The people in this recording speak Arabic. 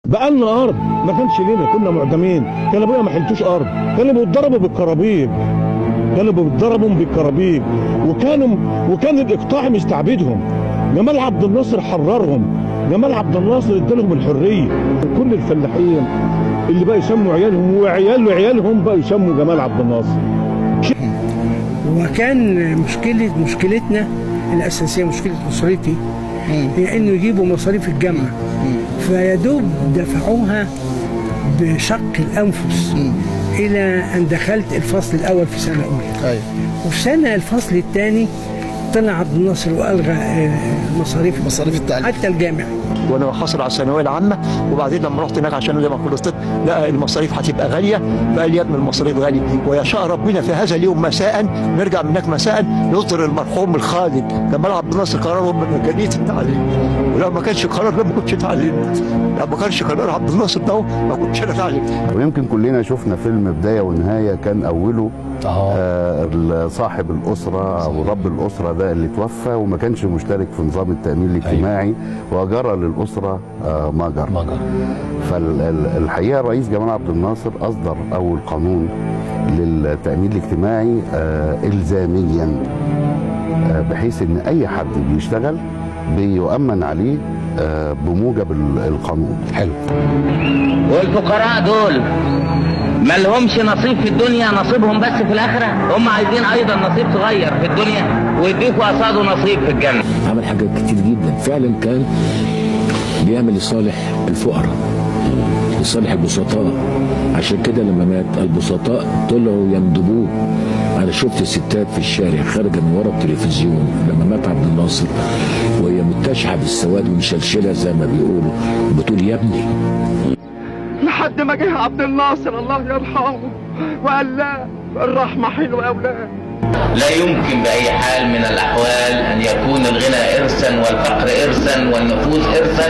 بقى لنا ارض ما كانش لنا، كنا معدمين، كان ابويا ما حلتوش ارض، كانوا بيتضربوا بالكرابيج، وكان الاقطاع مستعبدهم. جمال عبد الناصر حررهم، جمال عبد الناصر ادالهم الحريه. كل الفلاحين اللي بقى يسموا عيالهم وعيالهم بقى يسموا جمال عبد الناصر. وكان مشكلتنا الاساسيه، مشكله اسرتي، هي انه يجيبوا مصاريف الجامعه، فيدوب دفعوها بشق الانفس الى ان دخلت الفصل الاول في سنه اولى. ايوه. وفي سنه الفصل الثاني طلع عبد الناصر والغى مصاريف التعليم حتى الجامعي. وانا حاصل على الثانويه العامه، وبعدين لما رحت هناك عشان زي ما خلصت لا المصاريف هتبقى غاليه، فقال لي يا ابني المصاريف غاليه، ويشاء ربنا في هذا اليوم مساء نرجع من هناك مساء يصدر المرحوم الخالد جمال عبد الناصر قرار بمجانيه التعليم. ولو ما كانش قرار ده ما كنتش اتعلمت، لو ما كانش قرار عبد الناصر ده ما كنتش انا اتعلمت. ويمكن كلنا شفنا فيلم بدايه ونهايه، كان اوله صاحب الاسره او رب الاسره ده اللي توفى وما كانش مشترك في نظام التامين الاجتماعي، وجرى للاسره ما جرى. فالحقيقه الرئيس جمال عبد الناصر اصدر اول قانون للتامين الاجتماعي الزاميا، بحيث ان اي حد بيشتغل بيؤمن عليه بموجب القانون. حلو. والفقراء دول ما لهمش نصيب في الدنيا، نصيبهم بس في الاخره. هم عايزين ايضا نصيب صغير في الدنيا ويديكوا قصاده نصيب في الجنه. عمل حاجات كتير جدا فعلا، كان بيعمل لصالح الفقراء، لصالح البسطاء. عشان كده لما مات البسطاء طلعوا يندبوه. انا شفت ستات في الشارع خارجه من ورا التلفزيون لما مات عبد الناصر وهي متشحه بالسواد ومشلشله زي ما بيقولوا، بتقول يا ابني. لحد ما جه عبد الناصر الله يرحمه وقال لا، الرحمه حلوه يا اولاد. لا يمكن باي حال من الاحوال ان يكون الغنى ارثا والفقر ارثا والنفوذ ارثا